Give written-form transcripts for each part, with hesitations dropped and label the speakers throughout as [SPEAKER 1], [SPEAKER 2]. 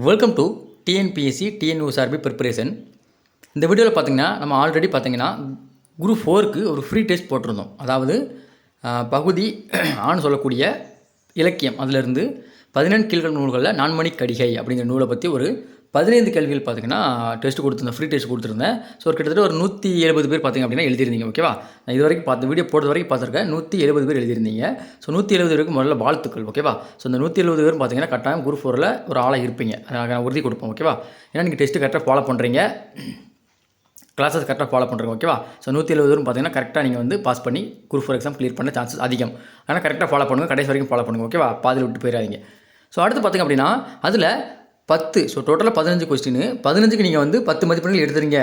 [SPEAKER 1] Welcome to TNPSC TNUSRB preparation. இந்த வீடியோவில் பார்த்தீங்கன்னா நம்ம ஆல்ரெடி பார்த்தீங்கன்னா குரூப் 4க்கு ஒரு ஃப்ரீ டெஸ்ட் போட்டிருந்தோம். அதாவது பகுதி ஆன்னு சொல்லக்கூடிய இலக்கியம் அதிலிருந்து 14 கீழ்கள் நூல்களில் நான்மணி கடிகை அப்படிங்கிற நூலை பற்றி ஒரு 15 கேள்விகள் பார்த்தீங்கன்னா டெஸ்ட் கொடுத்துருந்தேன், ஃப்ரீ டெஸ்ட் கொடுத்துருந்தேன். ஸோ கிட்டத்தட்ட ஒரு 170 பேர் பார்த்தீங்க அப்படின்னா எழுதிருந்தீங்க. ஓகேவா, நான் இது வரைக்கும் பார்த்த வீடியோ போடுறது வரைக்கும் பார்த்துருக்கேன். 170 பேர் எழுதிருந்தீங்க. ஸோ 170 பேருக்கு முதல்ல வாழ்த்துக்கள். ஓகேவா, ஸோ இந்த 170 பேர் பார்த்தீங்கன்னா கட்டாயம் குரூப் 4ல் ஒரு ஆளாக இருப்பீங்க. நான் உறுதி கொடுப்போம். ஓகேவா, ஏன்னா நீங்கள் டெஸ்ட்டு கரெக்டாக ஃபாலோ பண்ணுறீங்க, கிளாஸஸ் கரெக்டாக ஃபாலோ பண்ணுறீங்க. ஓகேவா, ஸோ 170 பேரும் பார்த்தீங்கன்னா கரெக்டாக நீங்கள் வந்து பாஸ் பண்ணி குரூப் 4 எக்ஸாம் கிளியர் பண்ண சான்சஸ் அதிகம். ஆனால் கரெக்டாக ஃபாலோ பண்ணுங்கள், கடைசி வரைக்கும் ஃபாலோ பண்ணுங்கள். ஓகேவா, பாதியில் விட்டு போயிடாதீங்க. ஸோ அடுத்து பார்த்திங்க அப்படின்னா அதில் 10, ஸோ டோட்டலாக 15 கொஸ்டின். 15க்கு நீங்கள் வந்து 10 மதிப்பெண்கள் எடுத்துறீங்க.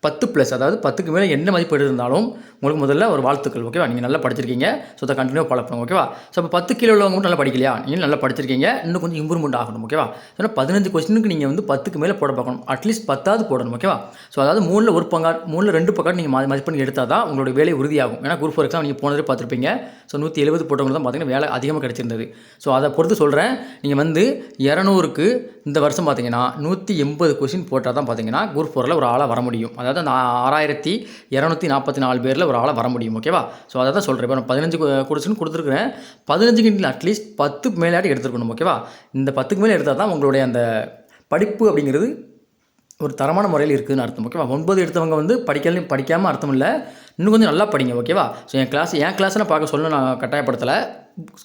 [SPEAKER 1] 10 ப்ளஸ், அதாவது 10க்கு மேலே என்ன மதிப்பு எடுத்திருந்தாலும் உங்களுக்கு முதல்ல ஒரு வாழ்த்துக்கள். ஓகேவா, நீங்கள் நல்லா படிச்சிருக்கீங்க. ஸோ அதை கண்டினியூ ஃபாலோ பண்ணுங்க. ஓகேவா, ஸோ இப்போ 10 கிலோ உள்ளவங்க மட்டும் நல்லா படிக்கலையா, நீங்கள் நல்லா படிச்சிருக்கீங்க, இன்னும் கொஞ்சம் இம்ப்ரூவ்மெண்ட் ஆகணும். ஓகேவா, ஸோ 15 கொஸ்டினுக்கு நீங்கள் வந்து 10க்கு மேலே போட பார்க்கணும். அட்லீஸ்ட் 10ஆவது போடணும். ஓகேவா, ஸோ அதாவது 3ல் 1 பங்காட் 3ல் 2 பங்காட் நீங்கள் மதிப்பெண் எடுத்தால் தான் உங்களோட வேலை உறுதியாகும். ஏன்னா குரூப் 4 எக்ஸாம் நீங்கள் போனதே பார்த்துருப்பீங்க. ஸோ 170 போட்டவங்க தான் பார்த்தீங்கன்னா வேலை அதிகமாக கிடச்சிருந்தது. ஸோ அதை பொறுத்து சொல்கிறேன். நீங்கள் வந்து 200க்கு இந்த வருஷம் பார்த்தீங்கன்னா 180 கொஸ்டின் போட்டால் தான் பார்த்தீங்கன்னா குரூப் 4ல் ஒரு ஆளாக வர முடியும். அதாவது அந்த 6244 பேரில் ஒரு ஆளாக வர முடியும். ஓகேவா, ஸோ அதை தான் சொல்கிறேன். இப்போ நான் 15 கொஸ்டின் கொடுத்துருக்குறேன். 15க்கு அட்லீஸ்ட் 10 மேலாடி எடுத்துருக்கணும். ஓகேவா, இந்த 10க்கு மேலே எடுத்தால் தான் உங்களுடைய அந்த படிப்பு அப்படிங்கிறது ஒரு தரமான முறையில் இருக்குதுன்னு அர்த்தம். ஓகேவா, 9 எடுத்தவங்க வந்து படிக்காமல் அர்த்தம் இல்லை, இன்னும் கொஞ்சம் நல்லா படிங்க. ஓகேவா, ஸோ என் கிளாஸ்லாம் பார்க்க சொல்ல நான் கட்டாயப்படுத்தலை.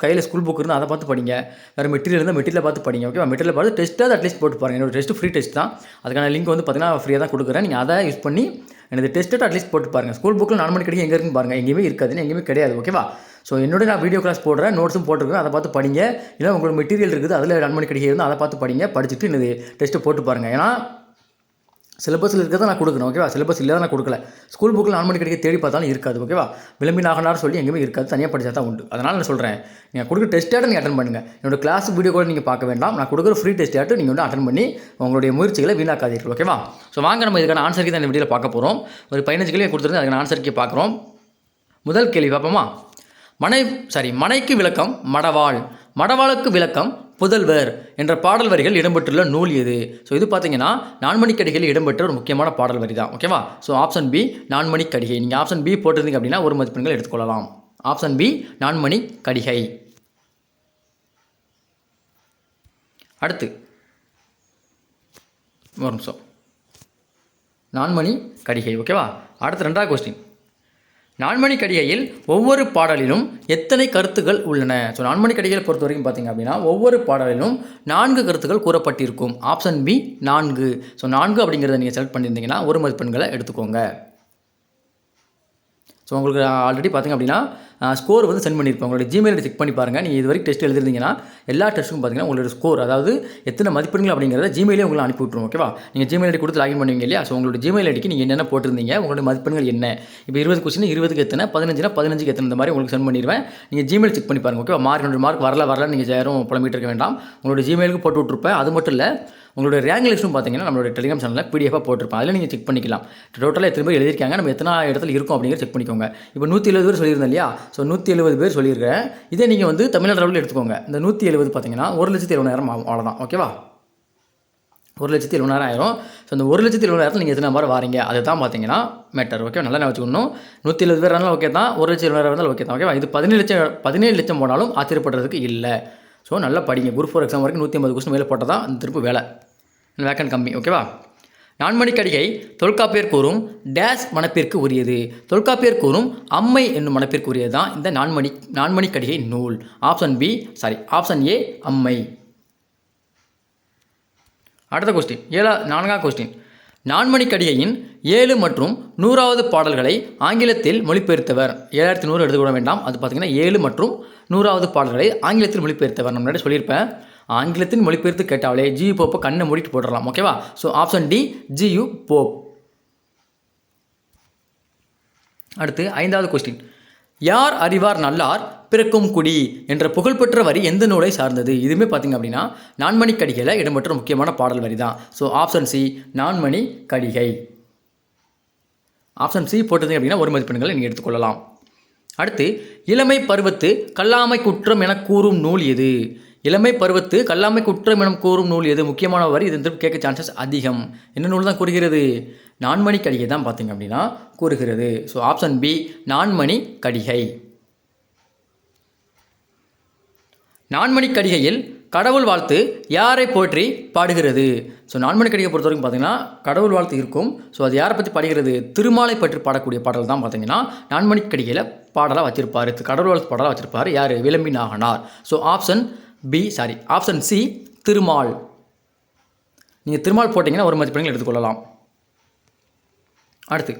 [SPEAKER 1] கையில் ஸ்கூல் புக் இருந்தால் அதை பார்த்து படிங்க. வேறு மெட்டீரியல் இருந்தால் மெட்டீரியல் பார்த்து படிங்க. ஓகேவா, மெட்டீரியல் பார்த்து டெஸ்ட்டாக அட்லீஸ்ட் போட்டு பாருங்கள். என்னோட டெஸ்ட்டு ஃப்ரீ டெஸ்ட் தான். அதுக்கான லிங்க் வந்து பார்த்தீங்கன்னா ஃப்ரீயாக தான் கொடுக்குறேன். நீங்கள் அதை யூஸ் பண்ணி எனக்கு டெஸ்ட்டு அட்லீஸ்ட் போட்டு பாருங்கள். ஸ்கூல் புக்கில் 4 மணி கிடைக்கும் எங்கே இருக்குன்னு பாருங்கள். எங்கேயுமே இருக்காதுன்னு எங்கேயுமே கிடையாது. ஓகேவா, ஸோ நான் வீடியோ கிளாஸ் போடுறேன், நோட்ஸும் போட்டிருக்கேன், அதை பார்த்து படிங்க. இல்லை உங்களுக்கு மெட்டீரியல் இருக்குது, அதில் 4 மணி கிடைக்க இருந்தால் அதை பார்த்து படிங்க. படிச்சுட்டு என்னது டெஸ்ட்டு போட்டு பாருங்கள். ஏன்னா சிலபஸில் இருக்கிறத நான் கொடுக்குறேன். ஓகேவா, சிலபஸ் இல்லாத நான் கொடுக்கல. ஸ்கூல் புக்கில் 4 மணி கிடைக்க தேடி பார்த்தாலும் இருக்காது. ஓகேவா, விளம்பினாகனார் சொல்லி எங்கேயுமே இருக்காது, தனியாக படித்தா தான் உண்டு. அதனால் நான் சொல்கிறேன், நீங்கள் கொடுக்குற டெஸ்ட்டாக நீங்கள் அட்டன் பண்ணுங்கள். என்னோட கிளாஸ் வீடியோ கூட நீங்கள் பார்க்க வேண்டாம். நான் கொடுக்குற ஃப்ரீ டெஸ்ட்டாக நீங்கள் வந்து அட்டன் பண்ணி உங்களுடைய முயற்சிகளை வீணாக்காதீர்கள். ஓகேவா, ஸோ வாங்க நம்ம இதுக்கான ஆன்சருக்கு தான் இந்த வீடியோவில் பார்க்க போகிறோம். ஒரு 15 கேள்வி கொடுத்துருந்து அதுக்கான ஆன்சருக்கு பார்க்குறோம். முதல் கேள்வி பார்ப்போமா? மனைக்கு விளக்கம் மடவாள், மடவாளுக்கு விளக்கம் புதல்வர் என்ற பாடல் வரிகள் இடம்பெற்றுள்ள நூல் எது? ஸோ இது பார்த்தீங்கன்னா 4 மணி கடிகையில் இடம்பெற்ற ஒரு முக்கியமான பாடல் வரி தான். ஓகேவா, ஸோ ஆப்ஷன் பி 4 மணி கடிகை. நீங்கள் ஆப்ஷன் பி போட்டிருந்தீங்க அப்படின்னா ஒரு மதிப்பெண்கள் எடுத்துக்கொள்ளலாம். ஆப்ஷன் பி 4 மணி கடிகை. அடுத்து ஒரு நிமிஷம், 4 மணி கடிகை. ஓகேவா, அடுத்து 2வது கொஸ்டின். 4 மணி கடிகையில் ஒவ்வொரு பாடலிலும் எத்தனை கருத்துக்கள் உள்ளன? ஸோ 4 மணி கடிகையை பொறுத்த வரைக்கும் பார்த்தீங்க அப்படின்னா ஒவ்வொரு பாடலிலும் 4 கருத்துக்கள் கூறப்பட்டிருக்கும். Option B 4. ஸோ 4 அப்படிங்கிறத நீங்கள் செலக்ட் பண்ணியிருந்தீங்கன்னா ஒரு மதிப்பெண்களை எடுத்துக்கோங்க. ஸோ உங்களுக்கு ஆல்ரெடி பார்த்திங்க அப்படின்னா ஸ்கோர் வந்து சென்ட் பண்ணியிருப்போம். உங்களோட ஜிமெயில் செக் பண்ணி பாருங்கள். நீங்கள் இது வரைக்கும் டெஸ்ட் எழுதிருந்தீங்கன்னா எல்லா டெஸ்ட்டுக்கும் பார்த்தீங்கன்னா உங்களோட ஸ்கோர், அதாவது எத்தனை மதிப்பெண்கள் அப்படிங்கிறத ஜிமெயிலே உங்களை அனுப்பி விட்ருவோம். ஓகேவா, நீங்கள் ஜிமெயில் ஐடி கொடுத்து லாகின் பண்ணுவீங்க இல்லையா? ஸோ உங்களோட ஜிமெயில் ஐடிக்கு நீங்கள் என்னென்ன போட்டிருந்தீங்க, உங்களோட மதிப்பெண்கள் என்ன, இப்போ 20 கொஸ்டின் 20க்கு எத்தனை, 15னா 15க்கு எத்தனை, இந்த மாதிரி உங்களுக்கு சென்ட் பண்ணிடுவேன். நீங்கள் ஜிமெயில் செக் பண்ணி பாருங்கள். ஓகேவா, மார்க் வரல நீங்கள் யாரும் புலம்பிட்டு இருக்க வேண்டாம். உங்களோட ஜிமெயிலுக்கு போட்டு விட்ருப்பேன். அது மட்டும் இல்லை, உங்களோட ரேங்க் லிஸ்ட்டும் பார்த்தீங்கன்னா நம்மளோட டெலிகிராம் சேனலில் பிடிஎஃபாக போட்டிருப்பேன். அதில் நீங்கள் செக் பண்ணிக்கலாம். டோட்டலாக எத்தனை பேர் எழுதியிருக்காங்க, நம்ம எத்தனை இடத்துல இருக்கும் அப்படிங்கிற செக் பண்ணிக்கோங்க. இப்போ 170 பேர் சொல்லியிருந்தேன் இல்லையா? ஸோ 170 பேர் சொல்லியிருக்கேன். இதே நீங்கள் வந்து தமிழ்நாடு லெவலில் எடுத்துக்கோங்க. இந்த 170 பார்த்தீங்கன்னா 1,70,000 ஆகும். அவ்வளோதான். ஓகேவா, 1,70,000 ஆயிரும். ஸோ இந்த 1,70,000 நீங்கள் எத்தனை நம்பர் வாரீங்க அதுதான் பார்த்தீங்கன்னா மேட்டர். ஓகே, நல்லா வச்சுக்கணும். 170 பேர் இருந்தாலும் ஓகே தான், 1,70,000 இருந்தாலும் ஓகே தான். ஓகேவா, இது 17 லட்சம் போனாலும் ஆச்சரியப்படுறதுக்கு இல்லை. ஸோ நல்லா படிங்க. குரூப் 4 எக்ஸாம் வரைக்கும் 150 கொஸ்டின் மேலே போட்டால் தான் அந்த திருப்பு வேலை, வேக்கன் கம்மி. ஓகேவா, 4 மணி கடிகை தொல்காப்பியர் கூறும் டேஸ் மணப்பிற்கு உரியது. தொல்காப்பியர் கூறும் அம்மை என்னும் மணப்பிற்கு உரியது தான் இந்த 4 மணி கடிகை நூல். ஆப்ஷன் ஏ அம்மை. அடுத்த கொஸ்டின் 4ஆம் கொஸ்டின். 4 மணி கடிகையின் 7 மற்றும் 100வது பாடல்களை ஆங்கிலத்தில் மொழிபெயர்த்தவர். 7100 எடுத்துக்கூட வேண்டாம். அது பார்த்தீங்கன்னா 7 மற்றும் 100வது பாடல்களை ஆங்கிலத்தில் மொழிபெயர்த்தவர். நம்ம முன்னாடி சொல்லியிருப்பேன், ஆங்கிலத்தின் மொழிபெயர்த்து கேட்டாலே ஜியு போப்பை கண்ணை மூடிட்டு போட்டுடலாம். ஓகேவா, ஸோ ஆப்ஷன் டி ஜியு போப். அடுத்து 5வது கொஸ்டின். யார் அறிவார் நல்லார் பிறக்கும் குடி என்ற புகழ்பெற்ற வரி எந்த நூலை சார்ந்தது? இதுவுமே பார்த்திங்க அப்படின்னா 4 மணி கடிகையில் இடம்பெற்ற முக்கியமான பாடல் வரி தான். ஸோ ஆப்ஷன் சி 4 மணி கடிகை. ஆப்ஷன் சி போட்டது அப்படின்னா ஒரு மதிப்பெண்களை நீங்கள் எடுத்துக்கொள்ளலாம். அடுத்து இளமை பருவத்து கல்லாமை குற்றம் என கூறும் நூல் எது? இளமை பருவத்து கல்லாமை குற்றம் எனும் கூறும் நூல் எது? முக்கியமான வரி. இது திரும்ப கேட்க சான்சஸ் அதிகம். என்ன நூல் தான் கூறுகிறது? நான்மணி கடிகை தான் பார்த்திங்க அப்படின்னா கூறுகிறது. ஸோ ஆப்ஷன் பி நான்மணி கடிகை. நான்மணி கடிகையில் கடவுள் வாழ்த்து யாரை போற்றி பாடுகிறது? ஸோ நான்மணி கடிகை பொறுத்த வரைக்கும் பார்த்தீங்கன்னா கடவுள் வாழ்த்து இருக்கும். ஸோ அது யாரை பற்றி பாடுகிறது? திருமாலை பற்றி பாடக்கூடிய பாடல் தான் பார்த்தீங்கன்னா நான்மணி கடிகையில் பாடலாக வச்சிருப்பார். கடவுள் வாழ்த்து பாடலாக வச்சிருப்பார் யார்? Vilambi Naganar. So option C Thirumal. நீங்கள் திருமால் போட்டிங்கன்னா ஒரு மதிப்பெண்கள் எடுத்துக்கொள்ளலாம். அடுத்து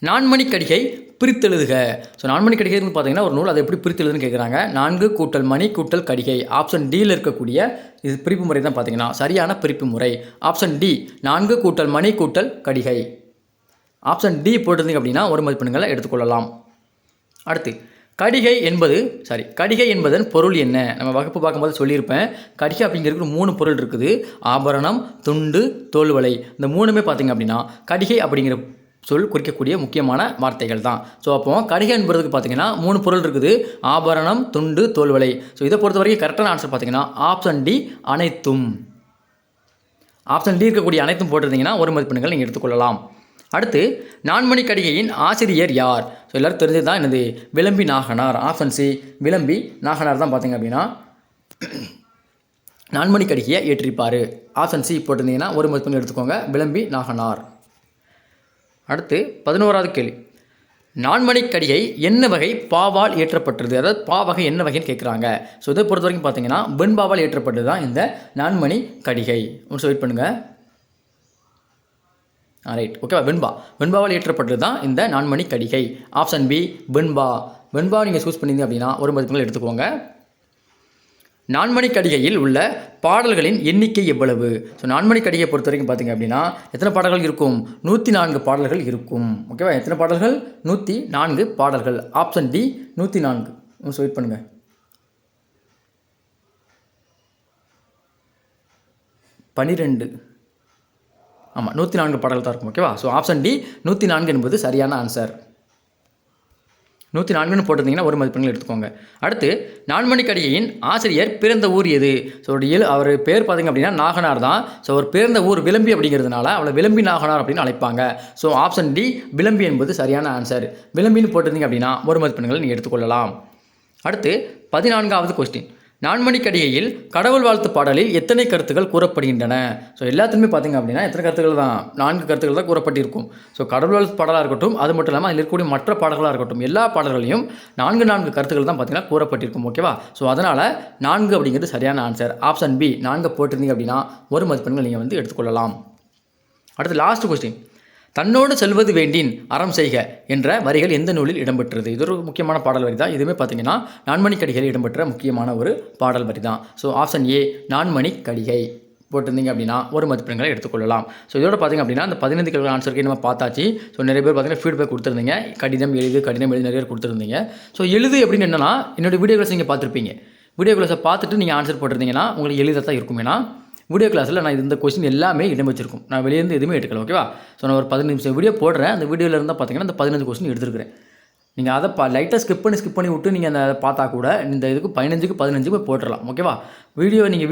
[SPEAKER 1] நான்மணி கடிகை பிரித்தெழுதுக. ஸோ நான்மணி கடிகை பார்த்தீங்கன்னா ஒரு நூல், அதை எப்படி பிரித்தெழுதுன்னு கேட்குறாங்க. 4 கூட்டல் மணி கூட்டல் கடிகை. ஆப்ஷன் டியில் இருக்கக்கூடிய இது பிரிப்பு முறை தான் பார்த்தீங்கன்னா சரியான பிரிப்பு முறை. ஆப்ஷன் டி 4 கூட்டல் மணி கூட்டல் கடிகை. ஆப்ஷன் டி போட்டிருந்தீங்க அப்படின்னா ஒரு மதிப்பெண்களை எடுத்துக்கொள்ளலாம். அடுத்து கடிகை என்பதன் பொருள் என்ன? நம்ம வகுப்பு பார்க்கும்போது சொல்லியிருப்பேன். கடிகை அப்படிங்கிறது 3 பொருள் இருக்குது. ஆபரணம், துண்டு, தோல்வளை. இந்த 3மே பார்த்தீங்க அப்படின்னா கடிகை அப்படிங்கிற சொல் குறிக்கக்கூடிய முக்கியமான வார்த்தைகள் தான். ஸோ அப்போ கடிகை என்பதுக்கு பார்த்தீங்கன்னா 3 பொருள் இருக்குது. ஆபரணம், துண்டு, தோல்வளை. ஸோ இதை பொறுத்த வரைக்கும் கரெக்டான ஆன்சர் பார்த்தீங்கன்னா ஆப்ஷன் டி அனைத்தும். ஆப்ஷன் டி இருக்கக்கூடிய அனைத்தும் போட்டிருந்தீங்கன்னா ஒரு மதிப்பெண்கள் நீங்கள் எடுத்துக்கொள்ளலாம். அடுத்து நான்மணி கடிகையின் ஆசிரியர் யார்? ஸோ எல்லோரும் தெரிஞ்சது தான் என்னது? விளம்பி நாகனார். ஆப்ஷன் சி விளம்பி நாகனார் தான் பார்த்தீங்க அப்படின்னா நான்மணி கடிகையை ஏற்றிருப்பார். ஆப்ஷன் சி போட்டிருந்தீங்கன்னா ஒரு மதிப்பெண்கள் எடுத்துக்கோங்க. விளம்பி நாகனார். அடுத்து 11வது கேள்வி. நான்மணி கடிகை என்ன வகை பாவால் ஏற்றப்பட்டது? அதாவது பா வகை என்ன வகைன்னு கேட்குறாங்க. ஸோ இதை பொறுத்த வரைக்கும் பார்த்தீங்கன்னா வெண்பாவால் ஏற்றப்பட்டது தான் இந்த நான்மணி கடிகை. ஒன்று வெயிட் பண்ணுங்கள். ரைட், ஓகேவா? வெண்பாவால் ஏற்றப்பட்டது தான் இந்த நான்மணி கடிகை. ஆப்ஷன் பி வெண்பா நீங்கள் சூஸ் பண்ணிங்க அப்படின்னா ஒரு மதிப்பெண்கள் எடுத்துக்கோங்க. நான்மணி கடிகையில் உள்ள பாடல்களின் எண்ணிக்கை எவ்வளவு? ஸோ நான்மணி கடிகையை பொறுத்த வரைக்கும் பார்த்தீங்க அப்படின்னா எத்தனை பாடல்கள் இருக்கும்? 104 பாடல்கள் இருக்கும். ஓகேவா? எத்தனை பாடல்கள்? 104 பாடல்கள். Option D 104. வெயிட் பண்ணுங்கள். 12. ஆமாம், 104 பாடல்கள் தான் இருக்கும். ஓகேவா? ஸோ ஆப்ஷன் டி 104 என்பது சரியான ஆன்சர். 104ன்னு போட்டிருந்தீங்கன்னா ஒரு மதிப்பெண்கள் எடுத்துக்கோங்க. அடுத்து நான்மணி கடிகையின் ஆசிரியர் பிறந்த ஊர் எது? ஸோ அவர் பேர் பார்த்திங்க அப்படின்னா நாகனார் தான். ஸோ அவர் பிறந்த ஊர் விளம்பி அப்படிங்கிறதுனால அவளை விளம்பி நாகனார் அப்படின்னு அழைப்பாங்க. ஸோ ஆப்ஷன் டி விளம்பி என்பது சரியான ஆன்சர். விளம்பின்னு போட்டிருந்தீங்க அப்படின்னா ஒரு மதிப்பெண்கள் நீங்கள் எடுத்துக்கொள்ளலாம். அடுத்து 14வது கொஸ்டின். நான்மணி கடிகையில் கடவுள் வாழ்த்து பாடலில் எத்தனை கருத்துக்கள் கூறப்படுகின்றன? ஸோ எல்லாத்துலேயுமே பார்த்திங்க அப்படின்னா எத்தனை கருத்துக்கள் தான்? 4 கருத்துக்கள் தான் கூறப்பட்டிருக்கும். ஸோ கடவுள் வாழ்த்து பாடலாக இருக்கட்டும், அது மட்டும் இல்லாமல் அதில் இருக்கக்கூடிய மற்ற பாடல்களாக இருக்கட்டும், எல்லா பாடல்களையும் 4 கருத்துக்கள் தான் பார்த்திங்கன்னா கூறப்பட்டிருக்கும். ஓகேவா? ஸோ அதனால் 4 அப்படிங்கிறது சரியான ஆன்சர். ஆப்ஷன் பி 4 போட்டிருந்தீங்க அப்படின்னா ஒரு மதிப்பெண்கள் நீங்கள் எடுத்துக்கொள்ளலாம். அடுத்து லாஸ்ட் கொஸ்டின். தன்னோடு செல்வது வேண்டின் அறம் செய்க என்ற வரிகள் எந்த நூலில் இடம்பெற்றது? இது ஒரு முக்கியமான பாடல் வரி தான். இதுவுமே பார்த்தீங்கன்னா நான்மணி கடிகையில் இடம்பெற்ற முக்கியமான ஒரு பாடல் வரி தான். ஸோ ஆப்ஷன் ஏ நான்மணி கடிகை போட்டிருந்தீங்க அப்படின்னா ஒரு மதிப்பெண்களை எடுத்துக்கொள்ளலாம். ஸோ இதோட பார்த்திங்க அப்படின்னா அந்த 15 கேள்வி ஆன்சருக்கு நம்ம பார்த்தாச்சு. ஸோ நிறைய பேர் பார்த்தீங்கன்னா ஃபீட்பேக் கொடுத்துருந்தீங்க. கடிதம் எழுது நிறைய பேர் கொடுத்துருந்தீங்க. ஸோ எழுது அப்படின்னு என்னென்னா என்னோடய வீடியோ கிளாஸ் நீங்கள் பார்த்துருப்பீங்க. வீடியோ கிளாஸை பார்த்துட்டு நீங்கள் ஆன்சர் போட்டிருந்தீங்கன்னா உங்களுக்கு எளிதாக தான் இருக்கும். ஏன்னா வீடியோ கிளாஸில் நான் இந்த கொஸ்டின் எல்லாமே இடம் வச்சிருக்கும். நான் வெளியேருந்து எதுவுமே எடுக்கல. ஓகேவா? ஸோ நான் ஒரு 15 நிமிஷம் வீடியோ போடுறேன். அந்த வீடியோவில் இருந்தால் பார்த்தீங்கன்னா அந்த 15 கொஸ்டின் எடுத்துருக்கிறேன். நீங்கள் அதை லைட்டாக ஸ்கிப் பண்ணி விட்டு நீங்கள் அந்த பார்த்தா கூட இந்த இதுக்கு 15க்கு 15 போட்டுடலாம். ஓகேவா?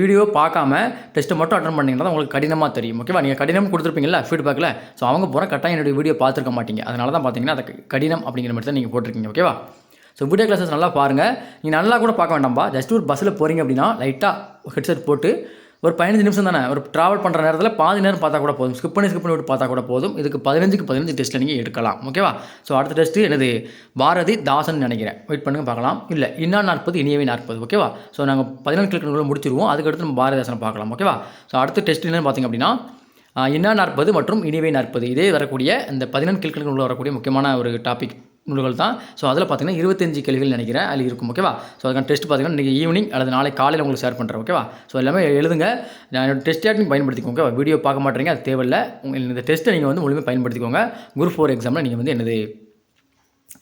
[SPEAKER 1] வீடியோ பார்க்காம டெஸ்ட்டை மட்டும் அட்டன் பண்ணிங்கன்னா தான் உங்களுக்கு கடினமாக தெரியும். ஓகேவா? நீங்கள் கடினம் கொடுத்துருப்பீங்களா ஃபீட்பேக்கில்? ஸோ அவங்க போகிற கட்டாயம் என்னுடைய வீடியோ பார்த்துருக்க மாட்டீங்க. அதனால தான் பார்த்தீங்கன்னா அதை கடினம் அப்படிங்கிற மாதிரி தான் நீங்கள் போட்டிருக்கீங்க. ஓகேவா? ஸோ வீடியோ கிளாஸஸ் நல்லா பாருங்கள். நீங்கள் நல்லா கூட பார்க்க வேண்டாம்பா. ஜஸ்ட் ஒரு பஸ்ஸில் போகிறீங்க அப்படின்னா லைட்டாக ஹெட்செட் போட்டு ஒரு 15 நிமிஷம் தானே, ஒரு ட்ராவல் பண்ணுற நேரத்தில் பாதி நேரம் பார்த்தா கூட போதும். ஸ்கிப் பண்ணி விட்டு பார்த்தா கூட போதும். இதுக்கு 15க்கு 15 டெஸ்ட்டில் நீங்கள் எடுக்கலாம். ஓகேவா? ஸோ அடுத்த டெஸ்ட்டு என்னது? பாரதிதாசன் நினைக்கிறேன். வெயிட் பண்ணுங்கள் பார்க்கலாம். இல்லை, இன்னா 40 இனியவை 40. ஓகேவா? ஸோ நாங்கள் 14 கிழக்குள்ள முடிச்சிருவோம். அதுக்கடுத்து நம்ம பாரதிதாசனை பார்க்கலாம். ஓகேவா? ஸோ அடுத்த டெஸ்ட் என்னன்னு பார்த்திங்க அப்படின்னா இன்னா 40 மற்றும் இனியவை 40 இதே வரக்கூடிய இந்த 14 கிழக்குள்ள வரக்கூடிய முக்கியமான ஒரு டாபிக் நூல்கள் தான். ஸோ அதில் பார்த்தீங்கன்னா 25 கேள்விகள் நினைக்கிறேன் அதில் இருக்கும். ஓகேவா? ஸோ அதுக்கான டெஸ்ட் பார்த்தீங்கன்னா இன்றைக்கி ஈவினிங் அல்லது நாளை காலையில் உங்களுக்கு ஷேர் பண்ணுறேன். ஓகேவா? ஸோ எல்லாமே எழுதுங்க. என்னோட டெஸ்ட் நீங்கள் பயன்படுத்திக்கோங்க. ஓகேவா? வீடியோ பார்க்க மாட்டீங்க, அது தேவையில்லை. இந்த டெஸ்ட்டை நீங்கள் முழுமையாக பயன்படுத்திக்கோங்க. குரூப் 4 எக்ஸாமில் நீங்கள் என்னது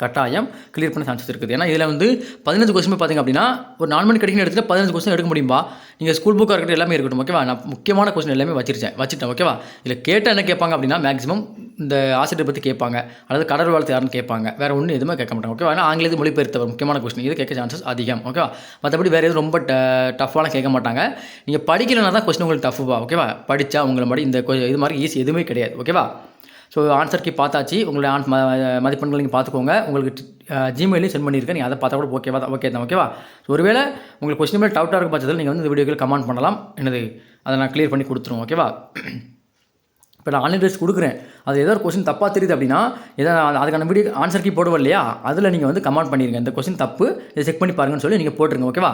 [SPEAKER 1] கட்டாயம் கிளியர் பண்ண சான்சஸ் இருக்குது. ஏன்னா இதில் வந்து 15 கொஸ்டின் பார்த்திங்க அப்படின்னா ஒரு 4 மணி கிடைக்கும் எடுத்துகிட்டு 15 கொஸ்டின் எடுக்க முடியும்பா. நீங்கள் ஸ்கூல் புக்காக இருக்கட்டும் எல்லாமே இருக்கட்டும், ஓகேவா. நான் முக்கியமான கொஸ்டின் எல்லாமே வச்சுட்டேன், ஓகேவா. இதில் கேட்டால் என்ன கேட்பாங்க அப்படின்னா மேக்ஸிமம் இந்த ஆசிரியர் பற்றி கேட்பாங்க, அல்லது கடல் வாழ்த்து யாருன்னு கேட்பாங்க, வேறு ஒன்றும் எதுவுமே கேட்க மாட்டாங்க, ஓகேவா. ஏன்னா ஆங்கிலத்து மொழிபெயர்த்தவர் முக்கியமான கொஸ்டின் இது கேட்க சான்சஸ் அதிகம், ஓகேவா. மற்றபடி வேறு எதுவும் ரொம்ப டஃப்பாலாம் கேட்க மாட்டாங்க. நீங்கள் படிக்கலைன்னா தான் கொஸ்டின் உங்களுக்கு டஃப்புப்பா, ஓகேவா. படித்தா உங்களை மாதிரி இந்த இது மாதிரி ஈஸி எதுவுமே கிடையாது, ஓகேவா. ஸோ ஆன்சர் கீ பார்த்தாச்சு, உங்களுடைய மதிப்பெண்கள் நீங்கள் பார்த்துக்கோங்க. உங்களுக்கு ஜிமெயிலையும் சென்ட் பண்ணியிருக்கேன், நீங்கள் அதை பார்த்தா கூட ஓகே தான், ஓகேவா. ஸோ ஒருவேளை உங்களுக்கு கொஸ்டின் மேலே டவுட்டாக இருக்க பட்சத்தில் நீங்கள் வந்து இந்த வீடியோக்கு கமெண்ட் பண்ணலாம், என்னது அதை நான் கிளியர் பண்ணி கொடுத்துருவோம், ஓகேவா. இப்போ நான் ஆன்லைன் டெஸ்ட் கொடுக்குறேன், அது ஏதோ ஒரு கொஸ்டின் தப்பாக தெரியுது அப்படின்னா அதுக்கான வீடியோ ஆன்சர் கீ போடுவோம் இல்லையா, அதில் நீங்கள் வந்து கமெண்ட் பண்ணிடுங்க, இந்த கொஸ்டின் தப்பு, இதை செக் பண்ணி பாருங்கன்னு சொல்லி நீங்கள் போட்டுருங்க, ஓகேவா.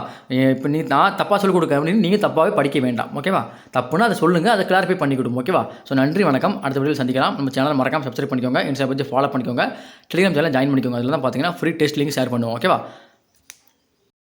[SPEAKER 1] இப்போ நான் தப்பாக சொல்லிக் கொடுக்க அப்படின்னு நீங்கள் தப்பாகவே படிக்க வேண்டாம், ஓகேவா. தப்புன்னா அதை சொல்லுங்கள், அதை கிளாரிஃபை பண்ணி கொடுங்க, ஓகேவா. ஸோ நன்றி, வணக்கம். அடுத்த வீடியோவில் சந்திக்கலாம். நம்ம சேனலை மறக்காமல் சப்ஸ்கிரைப் பண்ணிக்கோங்க, இன்ஸ்டா பேஜ் ஃபாலோ பண்ணிக்கோங்க, டெலிகிராம் சேனல் ஜாயின் பண்ணிக்கோங்க. அதில் தான் பார்த்தீங்கன்னா ஃப்ரீ டெஸ்ட் லிங்க் ஷேர் பண்ணுவோம், ஓகேவா.